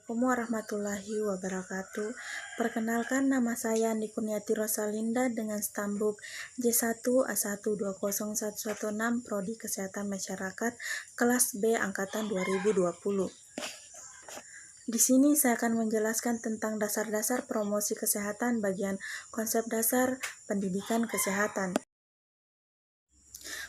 Assalamualaikum warahmatullahi wabarakatuh. Perkenalkan, nama saya Andi Kurniati Rosalinda dengan stambuk J1A1201116 Prodi Kesehatan Masyarakat kelas B angkatan 2020. Di sini saya akan menjelaskan tentang dasar-dasar promosi kesehatan bagian konsep dasar pendidikan kesehatan.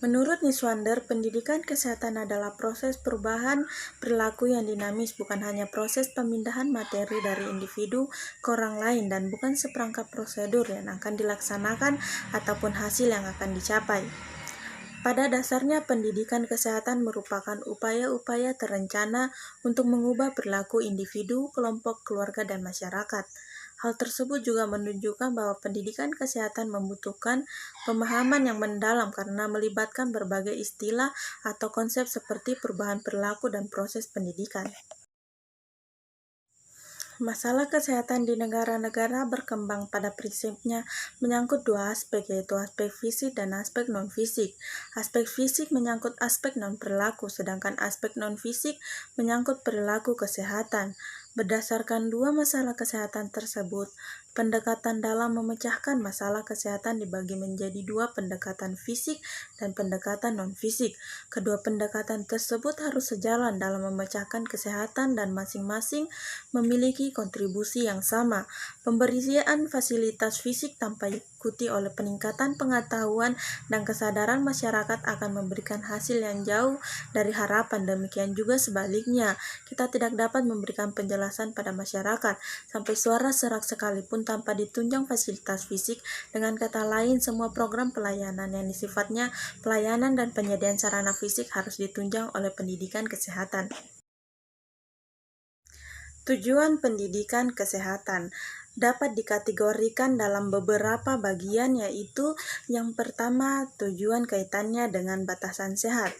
Menurut Niswander, pendidikan kesehatan adalah proses perubahan perilaku yang dinamis, bukan hanya proses pemindahan materi dari individu ke orang lain, dan bukan seperangkat prosedur yang akan dilaksanakan ataupun hasil yang akan dicapai. Pada dasarnya, pendidikan kesehatan merupakan upaya-upaya terencana untuk mengubah perilaku individu, kelompok, keluarga, dan masyarakat. Hal tersebut juga menunjukkan bahwa pendidikan kesehatan membutuhkan pemahaman yang mendalam karena melibatkan berbagai istilah atau konsep seperti perubahan perilaku dan proses pendidikan. Masalah kesehatan di negara-negara berkembang pada prinsipnya menyangkut dua aspek, yaitu aspek fisik dan aspek non-fisik. Aspek fisik menyangkut aspek non-perilaku, sedangkan aspek non-fisik menyangkut perilaku kesehatan. Berdasarkan dua masalah kesehatan tersebut, pendekatan dalam memecahkan masalah kesehatan dibagi menjadi dua pendekatan fisik dan pendekatan non-fisik. Kedua pendekatan tersebut harus sejalan dalam memecahkan kesehatan dan masing-masing memiliki kontribusi yang sama. Pemberian fasilitas fisik tanpa diikuti oleh peningkatan pengetahuan dan kesadaran masyarakat akan memberikan hasil yang jauh dari harapan. Demikian juga sebaliknya, kita tidak dapat memberikan penjelasan pada masyarakat sampai suara serak sekalipun tanpa ditunjang fasilitas fisik. Dengan kata lain, semua program pelayanan yang sifatnya pelayanan dan penyediaan sarana fisik harus ditunjang oleh pendidikan kesehatan. Tujuan pendidikan kesehatan dapat dikategorikan dalam beberapa bagian, yaitu yang pertama, tujuan kaitannya dengan batasan sehat.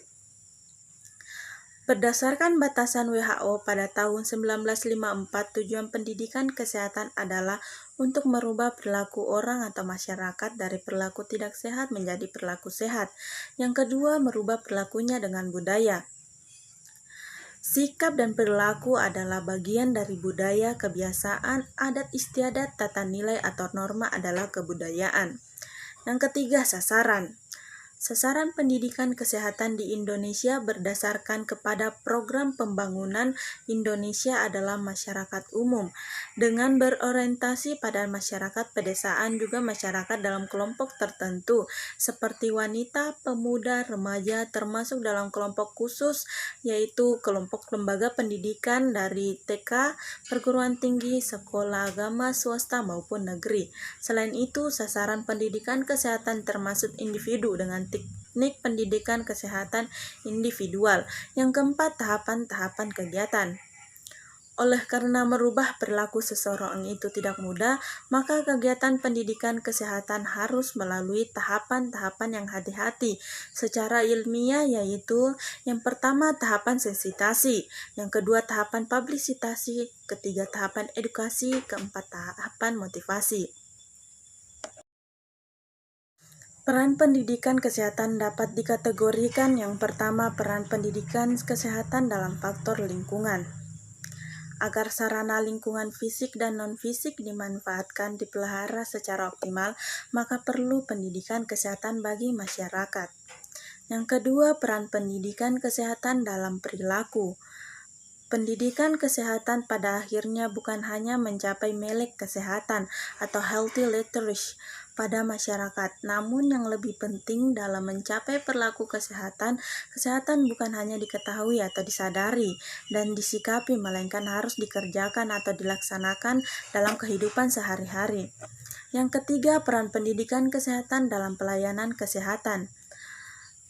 Berdasarkan batasan WHO pada tahun 1954, tujuan pendidikan kesehatan adalah untuk merubah perilaku orang atau masyarakat dari perilaku tidak sehat menjadi perilaku sehat. Yang kedua, merubah perilakunya dengan budaya. Sikap dan perilaku adalah bagian dari budaya, kebiasaan, adat istiadat, tata nilai atau norma adalah kebudayaan. Yang ketiga, sasaran. Sasaran pendidikan kesehatan di Indonesia berdasarkan kepada program pembangunan Indonesia adalah masyarakat umum, dengan berorientasi pada masyarakat pedesaan, juga masyarakat dalam kelompok tertentu, seperti wanita, pemuda, remaja, termasuk dalam kelompok khusus, yaitu kelompok lembaga pendidikan dari TK, perguruan tinggi, sekolah agama, swasta maupun negeri. Selain itu, sasaran pendidikan kesehatan termasuk individu dengan teknik pendidikan kesehatan individual. Yang keempat, tahapan-tahapan kegiatan. Oleh karena merubah perilaku seseorang itu tidak mudah, maka kegiatan pendidikan kesehatan harus melalui tahapan-tahapan yang hati-hati secara ilmiah, yaitu yang pertama tahapan sensitasi, yang kedua tahapan publisitasi, ketiga tahapan edukasi, keempat tahapan motivasi. Peran pendidikan kesehatan dapat dikategorikan. Yang pertama, peran pendidikan kesehatan dalam faktor lingkungan. Agar sarana lingkungan fisik dan non-fisik dimanfaatkan, dipelihara secara optimal, maka perlu pendidikan kesehatan bagi masyarakat. Yang kedua, peran pendidikan kesehatan dalam perilaku. Pendidikan kesehatan pada akhirnya bukan hanya mencapai melek kesehatan atau healthy literacy pada masyarakat, namun yang lebih penting dalam mencapai perilaku kesehatan bukan hanya diketahui atau disadari dan disikapi, melainkan harus dikerjakan atau dilaksanakan dalam kehidupan sehari-hari. Yang ketiga, peran pendidikan kesehatan dalam pelayanan kesehatan.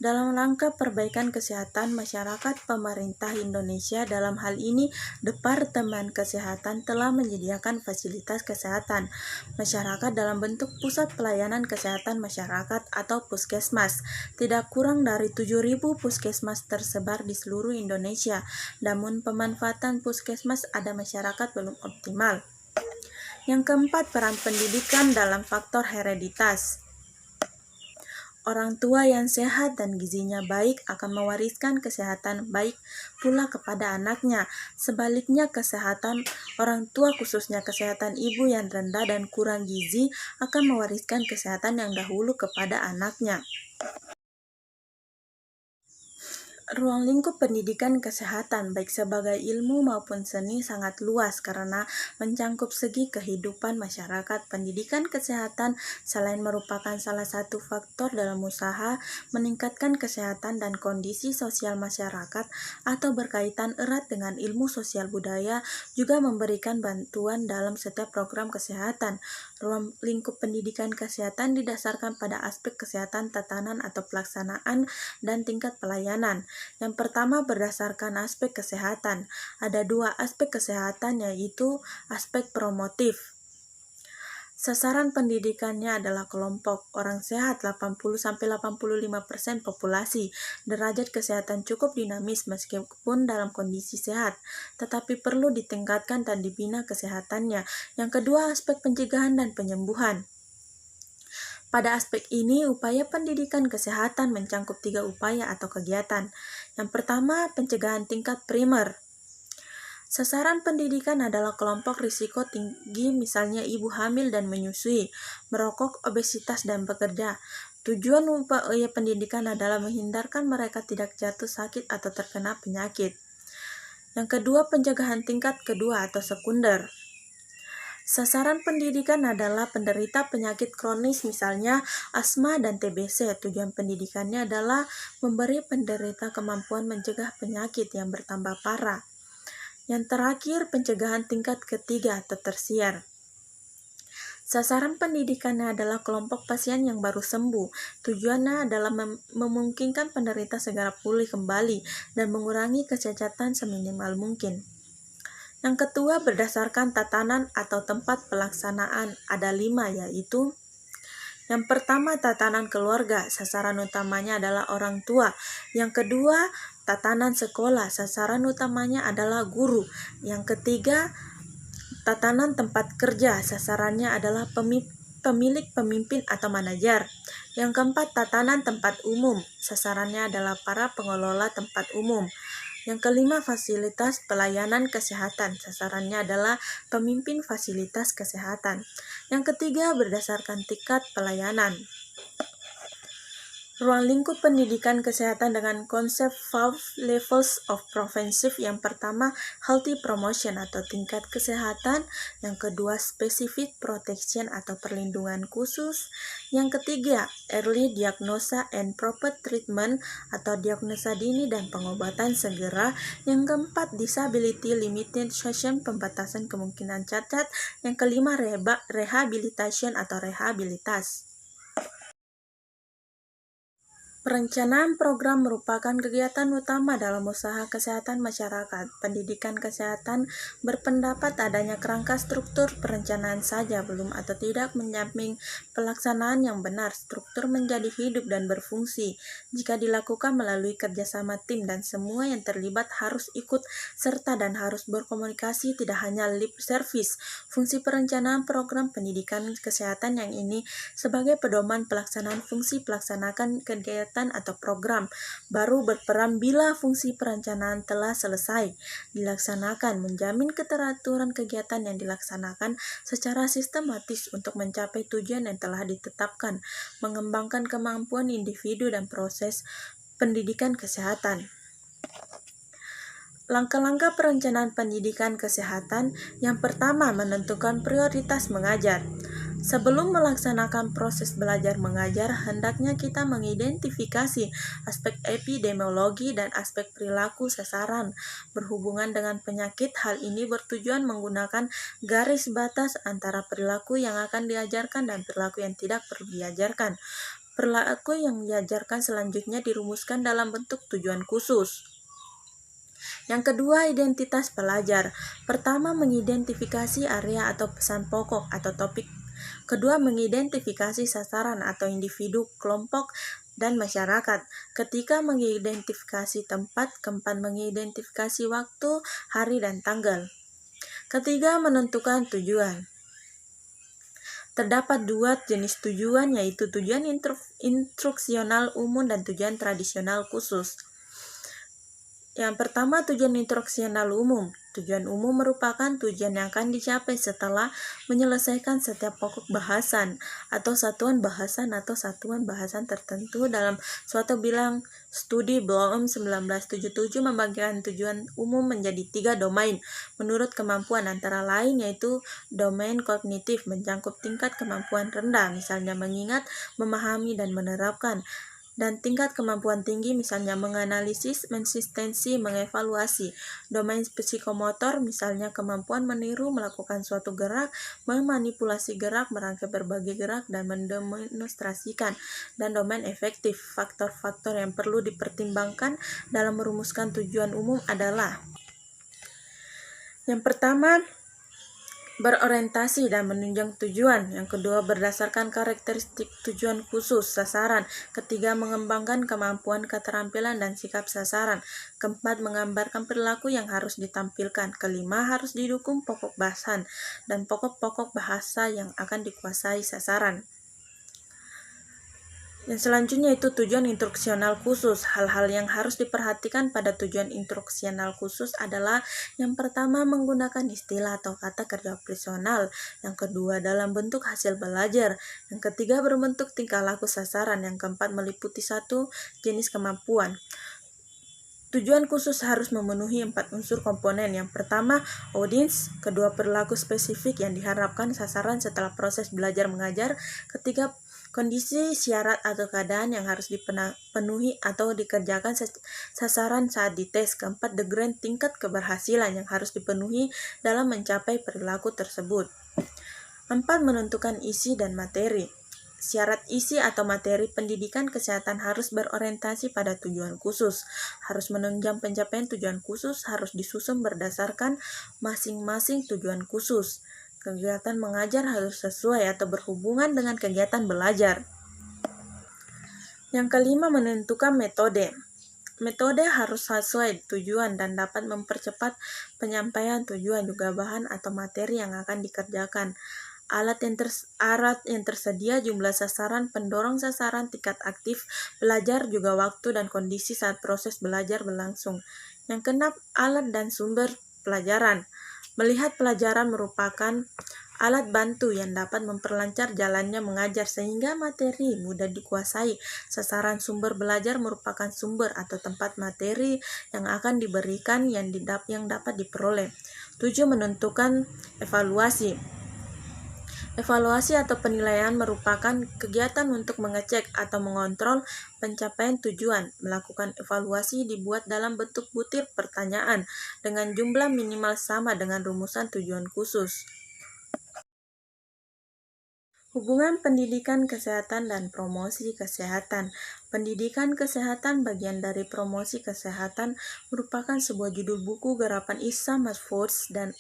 Dalam rangka perbaikan kesehatan masyarakat, pemerintah Indonesia dalam hal ini Departemen Kesehatan telah menyediakan fasilitas kesehatan masyarakat dalam bentuk pusat pelayanan kesehatan masyarakat atau puskesmas. Tidak kurang dari 7.000 puskesmas tersebar di seluruh Indonesia, namun pemanfaatan puskesmas ada masyarakat belum optimal. Yang keempat, peran pendidikan dalam faktor hereditas. Orang tua yang sehat dan gizinya baik akan mewariskan kesehatan baik pula kepada anaknya. Sebaliknya, kesehatan orang tua, khususnya kesehatan ibu yang rendah dan kurang gizi, akan mewariskan kesehatan yang dahulu kepada anaknya. Ruang lingkup pendidikan kesehatan, baik sebagai ilmu maupun seni, sangat luas karena mencangkup segi kehidupan masyarakat. Pendidikan kesehatan selain merupakan salah satu faktor dalam usaha meningkatkan kesehatan dan kondisi sosial masyarakat atau berkaitan erat dengan ilmu sosial budaya, juga memberikan bantuan dalam setiap program kesehatan. Ruang lingkup pendidikan kesehatan didasarkan pada aspek kesehatan tatanan atau pelaksanaan dan tingkat pelayanan. Yang pertama, berdasarkan aspek kesehatan. Ada dua aspek kesehatan, yaitu aspek promotif. Sasaran pendidikannya adalah kelompok orang sehat 80-85% populasi. Derajat kesehatan cukup dinamis meskipun dalam kondisi sehat, tetapi perlu ditingkatkan dan dibina kesehatannya. Yang kedua, aspek pencegahan dan penyembuhan. Pada aspek ini, upaya pendidikan kesehatan mencangkup 3 upaya atau kegiatan. Yang pertama, pencegahan tingkat primer. Sasaran pendidikan adalah kelompok risiko tinggi, misalnya ibu hamil dan menyusui, merokok, obesitas, dan bekerja. Tujuan upaya pendidikan adalah menghindarkan mereka tidak jatuh sakit atau terkena penyakit. Yang kedua, pencegahan tingkat kedua atau sekunder. Sasaran pendidikan adalah penderita penyakit kronis, misalnya asma dan TBC. Tujuan pendidikannya adalah memberi penderita kemampuan mencegah penyakit yang bertambah parah. Yang terakhir, pencegahan tingkat ketiga atau tersier. Sasaran pendidikannya adalah kelompok pasien yang baru sembuh. Tujuannya adalah memungkinkan penderita segera pulih kembali dan mengurangi kecacatan seminimal mungkin. Yang kedua, berdasarkan tatanan atau tempat pelaksanaan, ada 5, yaitu yang pertama, tatanan keluarga, sasaran utamanya adalah orang tua. Yang kedua, tatanan sekolah, sasaran utamanya adalah guru. Yang ketiga, tatanan tempat kerja, sasarannya adalah pemilik, pemimpin, atau manajer. Yang keempat, tatanan tempat umum, sasarannya adalah para pengelola tempat umum. Yang kelima, fasilitas pelayanan kesehatan, sasarannya adalah pemimpin fasilitas kesehatan. Yang ketiga, berdasarkan tingkat pelayanan. Ruang lingkup pendidikan kesehatan dengan konsep 5 levels of preventive. Yang pertama, healthy promotion atau tingkat kesehatan. Yang kedua, specific protection atau perlindungan khusus. Yang ketiga, early diagnosis and proper treatment atau diagnosa dini dan pengobatan segera. Yang keempat, disability limitation, pembatasan kemungkinan cacat. Yang kelima, rehabilitation atau rehabilitas. Perencanaan program merupakan kegiatan utama dalam usaha kesehatan masyarakat. Pendidikan kesehatan berpendapat adanya kerangka struktur perencanaan saja belum atau tidak menjamin pelaksanaan yang benar. Struktur menjadi hidup dan berfungsi jika dilakukan melalui kerjasama tim dan semua yang terlibat harus ikut serta dan harus berkomunikasi, tidak hanya lip service. Fungsi perencanaan program pendidikan kesehatan yang ini sebagai pedoman pelaksanaan fungsi pelaksanakan kegiatan atau program baru berperan bila fungsi perencanaan telah selesai dilaksanakan, menjamin keteraturan kegiatan yang dilaksanakan secara sistematis untuk mencapai tujuan yang telah ditetapkan, mengembangkan kemampuan individu dan proses pendidikan kesehatan. Langkah-langkah perencanaan pendidikan kesehatan. Yang pertama, menentukan prioritas mengajar. Sebelum melaksanakan proses belajar mengajar, hendaknya kita mengidentifikasi aspek epidemiologi dan aspek perilaku sasaran berhubungan dengan penyakit. Hal ini bertujuan menggunakan garis batas antara perilaku yang akan diajarkan dan perilaku yang tidak perlu diajarkan. Perilaku yang diajarkan selanjutnya dirumuskan dalam bentuk tujuan khusus. Yang kedua, identitas pelajar. Pertama, mengidentifikasi area atau pesan pokok atau topik. Kedua, mengidentifikasi sasaran atau individu, kelompok, dan masyarakat. Ketiga, mengidentifikasi tempat. Keempat, mengidentifikasi waktu, hari, dan tanggal. Ketiga, menentukan tujuan. Terdapat dua jenis tujuan, yaitu tujuan instruksional umum dan tujuan tradisional khusus. Yang pertama, tujuan instruksional umum. Tujuan umum merupakan tujuan yang akan dicapai setelah menyelesaikan setiap pokok bahasan atau satuan bahasan tertentu dalam suatu bidang studi. Bloom 1977 membagikan tujuan umum menjadi 3 domain menurut kemampuan, antara lain yaitu domain kognitif mencakup tingkat kemampuan rendah, misalnya mengingat, memahami, dan menerapkan, dan tingkat kemampuan tinggi, misalnya menganalisis, mensistensi, mengevaluasi. Domain psikomotor, misalnya kemampuan meniru, melakukan suatu gerak, memanipulasi gerak, merangkai berbagai gerak, dan mendemonstrasikan. Dan domain efektif, faktor-faktor yang perlu dipertimbangkan dalam merumuskan tujuan umum adalah: yang pertama, berorientasi dan menunjang tujuan. Yang kedua, berdasarkan karakteristik tujuan khusus sasaran. Ketiga, mengembangkan kemampuan, keterampilan, dan sikap sasaran. Keempat, menggambarkan perilaku yang harus ditampilkan. Kelima, harus didukung pokok bahasan dan pokok-pokok bahasa yang akan dikuasai sasaran. Yang selanjutnya itu tujuan instruksional khusus. Hal-hal yang harus diperhatikan pada tujuan instruksional khusus adalah: yang pertama, menggunakan istilah atau kata kerja operasional. Yang kedua, dalam bentuk hasil belajar. Yang ketiga, berbentuk tingkah laku sasaran. Yang keempat, meliputi satu jenis kemampuan. Tujuan khusus harus memenuhi 4 unsur komponen. Yang pertama, audience. Kedua, perilaku spesifik yang diharapkan sasaran setelah proses belajar mengajar. Ketiga, kondisi, syarat, atau keadaan yang harus dipenuhi atau dikerjakan sasaran saat dites. Keempat, degree, tingkat keberhasilan yang harus dipenuhi dalam mencapai perilaku tersebut. 4. Menentukan isi dan materi. Syarat isi atau materi pendidikan kesehatan harus berorientasi pada tujuan khusus, harus menunjang pencapaian tujuan khusus, harus disusun berdasarkan masing-masing tujuan khusus. Kegiatan mengajar harus sesuai atau berhubungan dengan kegiatan belajar. Yang kelima, menentukan metode. Metode harus sesuai tujuan dan dapat mempercepat penyampaian tujuan, juga bahan atau materi yang akan dikerjakan. Alat yang tersedia, jumlah sasaran, pendorong sasaran, tingkat aktif belajar, juga waktu dan kondisi saat proses belajar berlangsung. Yang keenam, alat dan sumber pelajaran. Melihat pelajaran merupakan alat bantu yang dapat memperlancar jalannya mengajar sehingga materi mudah dikuasai. Sasaran sumber belajar merupakan sumber atau tempat materi yang akan diberikan yang dapat diperoleh. 7. Menentukan evaluasi. Evaluasi atau penilaian merupakan kegiatan untuk mengecek atau mengontrol pencapaian tujuan. Melakukan evaluasi dibuat dalam bentuk butir pertanyaan dengan jumlah minimal sama dengan rumusan tujuan khusus. Hubungan pendidikan kesehatan dan promosi kesehatan. Pendidikan kesehatan bagian dari promosi kesehatan merupakan sebuah judul buku garapan Isa Masfors dan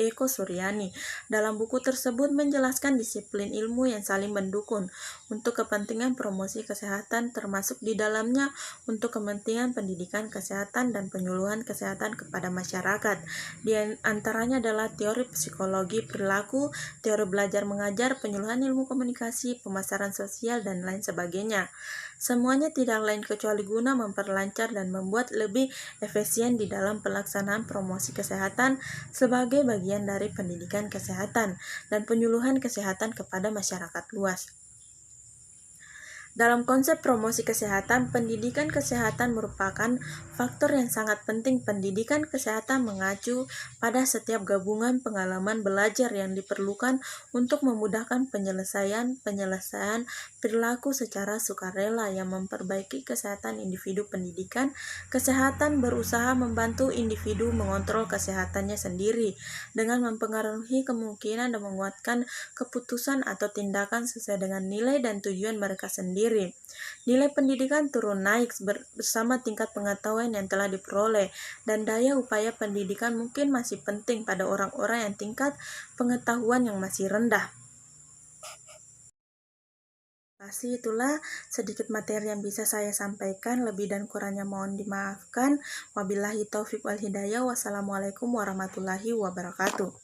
Eko Suryani. Dalam buku tersebut menjelaskan disiplin ilmu yang saling mendukung untuk kepentingan promosi kesehatan, termasuk di dalamnya untuk kepentingan pendidikan kesehatan dan penyuluhan kesehatan kepada masyarakat. Di antaranya adalah teori psikologi perilaku, teori belajar mengajar, penyuluhan ilmu komunikasi, pemasaran sosial, dan lain sebagainya. Semuanya tidak lain kecuali guna memperlancar dan membuat lebih efisien di dalam pelaksanaan promosi kesehatan sebagai bagian dari pendidikan kesehatan dan penyuluhan kesehatan kepada masyarakat luas. Dalam konsep promosi kesehatan, pendidikan kesehatan merupakan faktor yang sangat penting. Pendidikan kesehatan mengacu pada setiap gabungan pengalaman belajar yang diperlukan untuk memudahkan penyelesaian perilaku secara sukarela yang memperbaiki kesehatan individu. Pendidikan kesehatan berusaha membantu individu mengontrol kesehatannya sendiri dengan mempengaruhi kemungkinan dan menguatkan keputusan atau tindakan sesuai dengan nilai dan tujuan mereka sendiri. Nilai pendidikan turun naik bersama tingkat pengetahuan yang telah diperoleh, dan daya upaya pendidikan mungkin masih penting pada orang-orang yang tingkat pengetahuan yang masih rendah. Itulah sedikit materi yang bisa saya sampaikan, lebih dan kurangnya mohon dimaafkan. Wabillahi taufiq wal hidayah. Wassalamualaikum warahmatullahi wabarakatuh.